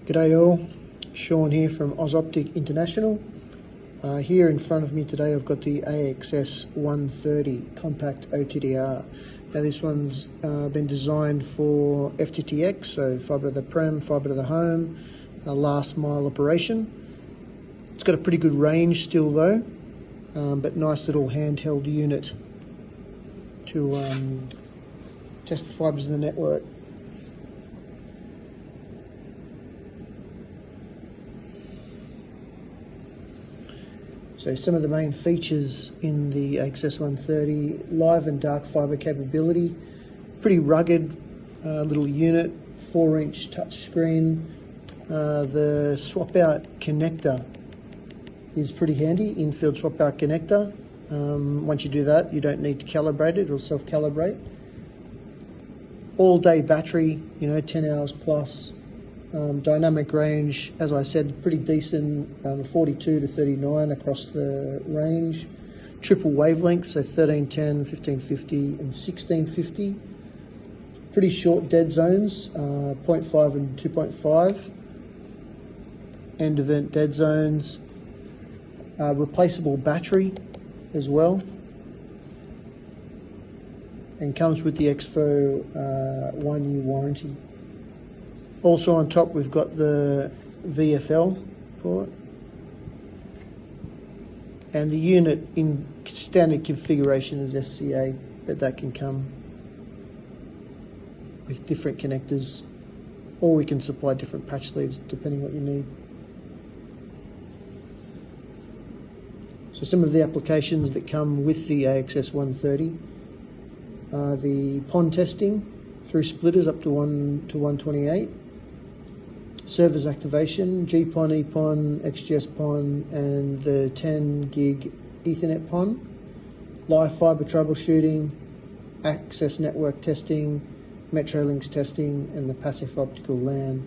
G'day all, Shaun here from AUSOPTIC International. Here in front of me today I've got the AXS-130 compact OTDR. Now this one's been designed for FTTX, so fibre to the prem, fibre to the home, last mile operation. It's got a pretty good range still though, but nice little handheld unit to test the fibres in the network. So some of the main features in the AXS-130: live and dark fibre capability, pretty rugged little unit, 4-inch touchscreen. The swap out connector is pretty handy, in-field swap out connector. Once you do that, you don't need to calibrate it, it'll self-calibrate. All day battery, 10 hours plus. Dynamic range, as I said, pretty decent, 42 to 39 across the range. Triple wavelength, so 1310, 1550 and 1650. Pretty short dead zones, 0.5 and 2.5. End event dead zones. Replaceable battery as well. And comes with the EXFO 1-year warranty. Also on top we've got the VFL port, and the unit in standard configuration is SCA, but that can come with different connectors, or we can supply different patch sleeves depending what you need. So some of the applications that come with the AXS-130 are the PON testing through splitters up to 1 to 128. Servers activation, GPON, EPON, XGS PON, and the 10 gig Ethernet PON. Live fiber troubleshooting, access network testing, Metrolinks testing, and the passive optical LAN.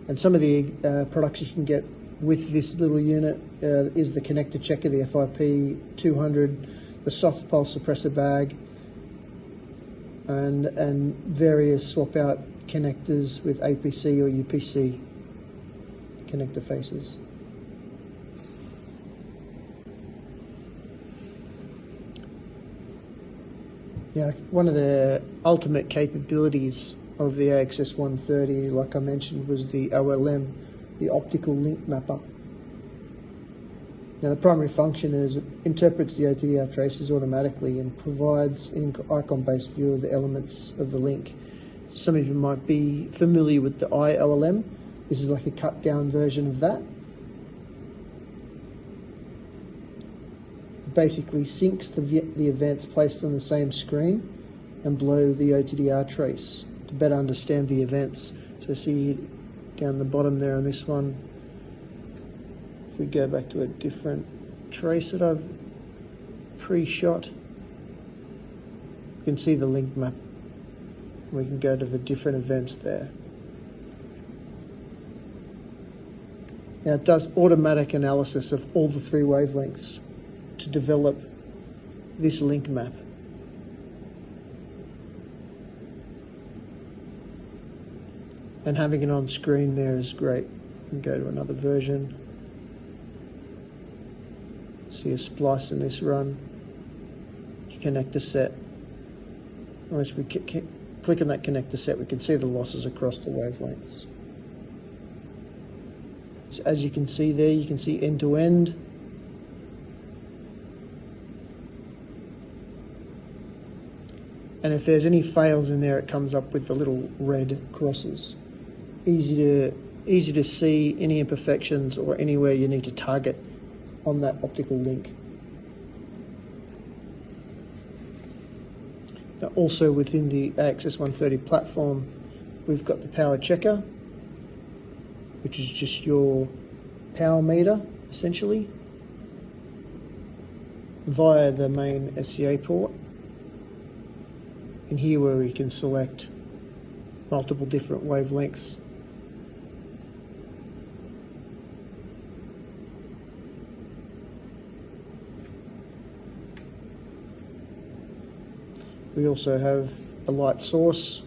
And some of the products you can get with this little unit is the connector checker, the FIP 200, the soft pulse suppressor bag, and various swap out connectors with APC or UPC connector faces. Now, one of the ultimate capabilities of the AXS-130, like I mentioned, was the OLM, the Optical Link Mapper. Now, the primary function is it interprets the OTDR traces automatically and provides an icon-based view of the elements of the link. Some of you might be familiar with the IOLM. This is like a cut-down version of that. It basically syncs the events placed on the same screen and below the OTDR trace to better understand the events. So see down the bottom there on this one, if we go back to a different trace that I've pre-shot, you can see the link map. We can go to the different events there. Now it does automatic analysis of all the 3 wavelengths to develop this link map. And having it on screen there is great. We can go to another version. See a splice in this run. You connect a set. Once we click on that connector set, we can see the losses across the wavelengths. So as you can see there, you can see end to end. And if there's any fails in there, it comes up with the little red crosses. Easy to see any imperfections or anywhere you need to target on that optical link. Now also within the AXS-130 platform, we've got the power checker, which is just your power meter essentially via the main SCA port. And here where we can select multiple different wavelengths. We also have a light source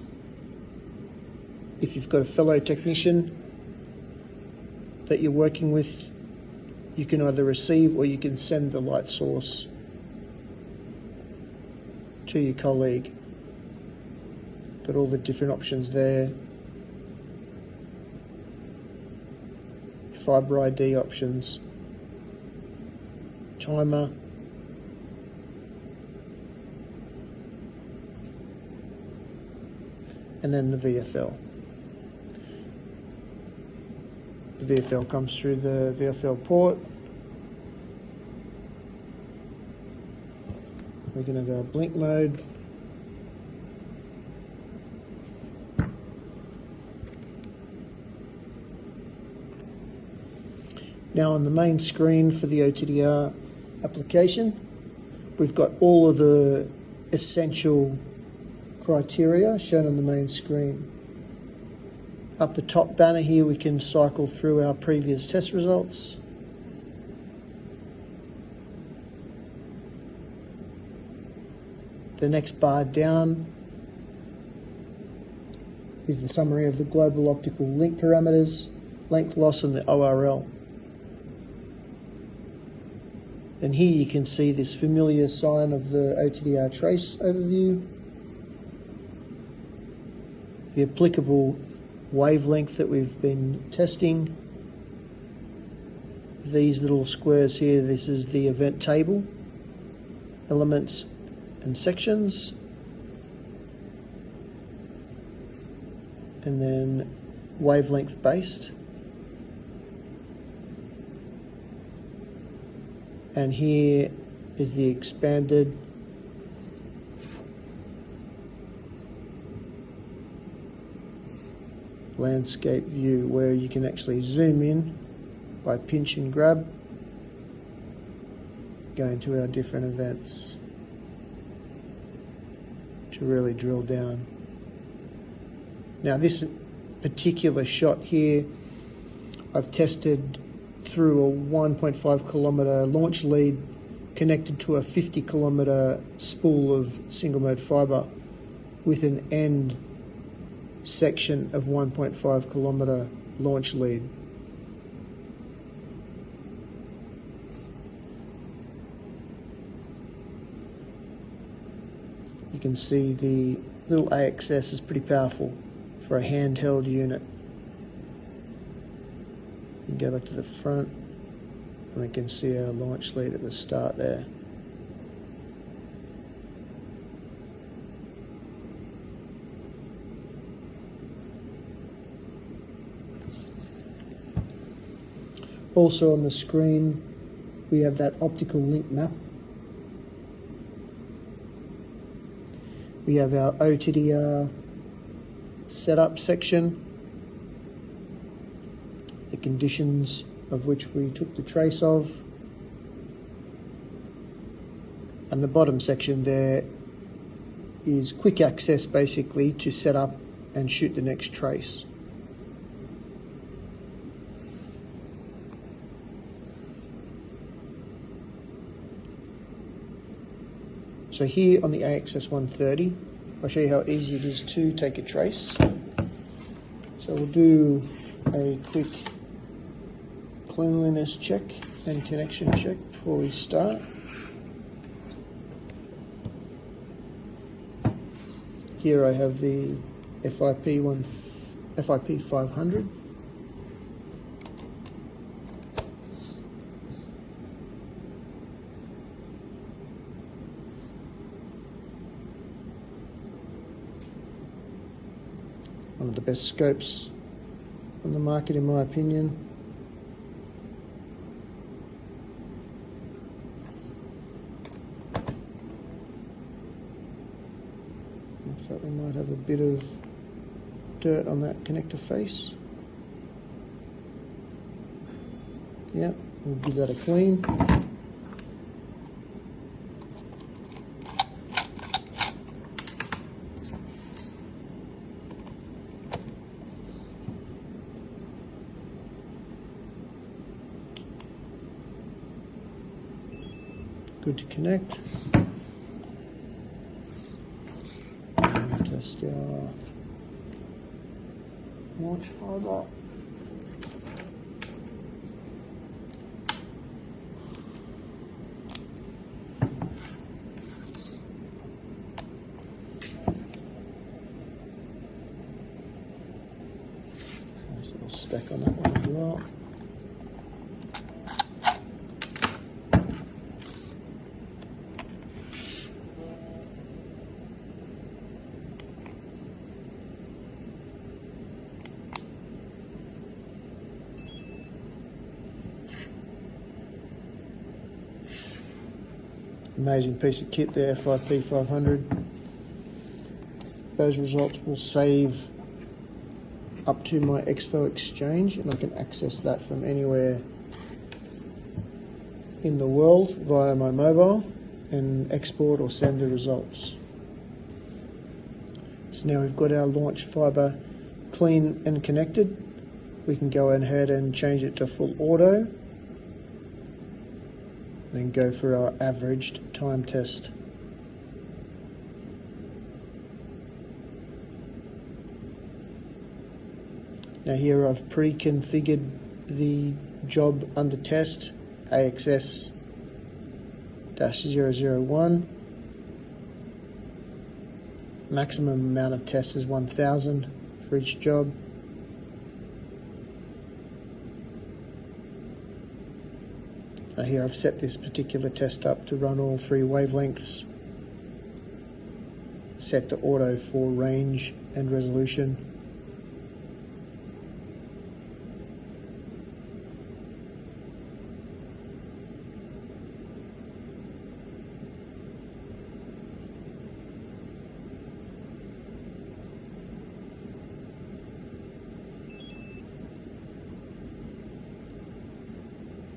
if you've got a fellow technician that you're working with, you can either receive or you can send the light source to your colleague. Got all the different options there. Fiber ID options, timer, and then the VFL. The VFL comes through the VFL port. We can have our blink mode. Now on the main screen for the OTDR application, we've got all of the essential criteria shown on the main screen. Up the top banner here, we can cycle through our previous test results. The next bar down is the summary of the global optical link parameters, length loss, and the ORL. And here you can see this familiar sign of the OTDR trace overview, the applicable wavelength that we've been testing, these little squares here, this is the event table, elements and sections, and then wavelength based. And here is the expanded landscape view, where you can actually zoom in by pinch and grab, going to our different events to really drill down. Now this particular shot here, I've tested through a 1.5 kilometer launch lead connected to a 50 kilometer spool of single mode fiber with an end section of 1.5 kilometer launch lead. You can see the little AXS is pretty powerful for a handheld unit. You can go back to the front and we can see our launch lead at the start there. Also on the screen we have that optical link map. We have our OTDR setup section, the conditions of which we took the trace of, and the bottom section there is quick access basically to set up and shoot the next trace. So here on the AXS-130, I'll show you how easy it is to take a trace. So we'll do a quick cleanliness check and connection check before we start. Here I have the FIP 500. One of the best scopes on the market in my opinion. Looks like we might have a bit of dirt on that connector face. Yeah, we'll give that a clean. Good to connect. And test our launch fibre. Nice little spec on that one as well. Amazing piece of kit there, FIP500. Those results will save up to my EXFO exchange, and I can access that from anywhere in the world via my mobile and export or send the results. So now we've got our launch fibre clean and connected. We can go ahead and change it to full auto. Then go for our averaged time test. Now here I've pre-configured the job under test, AXS-130. Maximum amount of tests is 1,000 for each job. Here I've set this particular test up to run all 3 wavelengths, set to auto for range and resolution.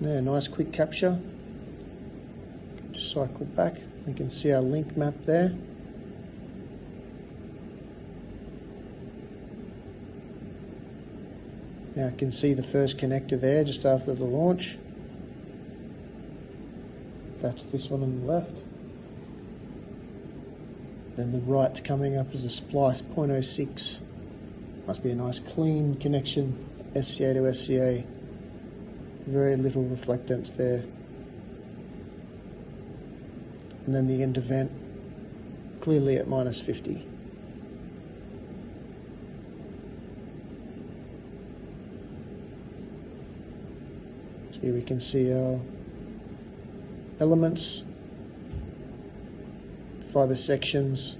There, nice quick capture. Just cycle back. We can see our link map there. Now I can see the first connector there just after the launch. That's this one on the left. Then the right's coming up as a splice 0.06. Must be a nice clean connection, SCA to SCA. Very little reflectance there. And then the end event clearly at -50. So here we can see our elements, fibre sections,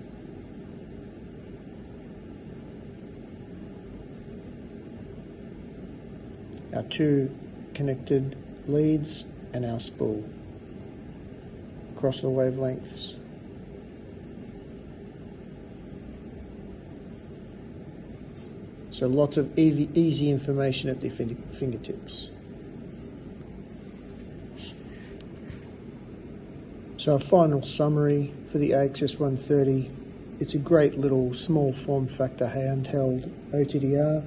our 2 connected leads and our spool across the wavelengths. So lots of easy information at the fingertips. So a final summary for the AXS-130. It's a great little small form factor handheld OTDR.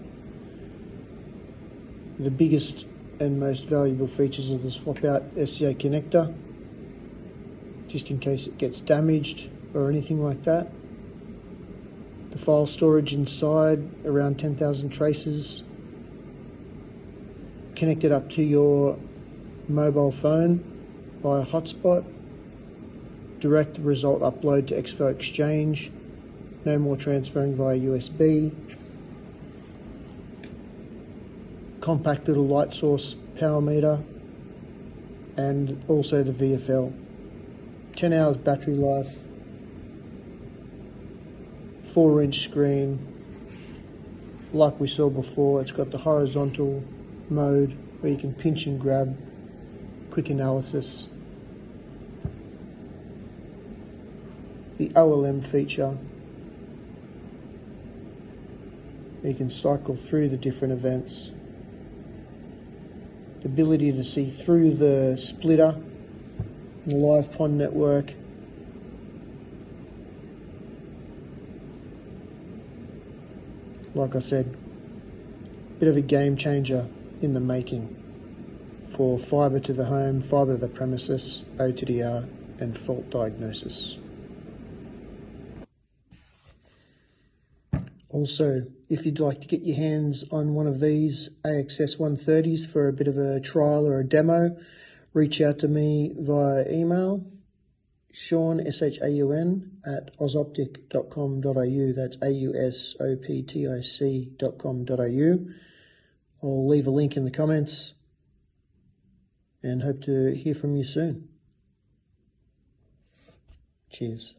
The biggest and most valuable features of the swap out SCA connector, just in case it gets damaged or anything like that. The file storage inside, around 10,000 traces, connected up to your mobile phone via hotspot. Direct result upload to EXFO exchange, no more transferring via USB. Compact little light source power meter, and also the VFL. 10 hours battery life, 4-inch screen. Like we saw before, it's got the horizontal mode where you can pinch and grab, quick analysis. The OLM feature, you can cycle through the different events. The ability to see through the splitter, the live pond network. Like I said, bit of a game changer in the making for fibre to the home, fibre to the premises, OTDR and fault diagnosis. Also, if you'd like to get your hands on one of these AXS-130s for a bit of a trial or a demo, reach out to me via email, Shaun, SHAUN, at ausoptic.com.au. That's AUSOPTIC.com.au. I'll leave a link in the comments and hope to hear from you soon. Cheers.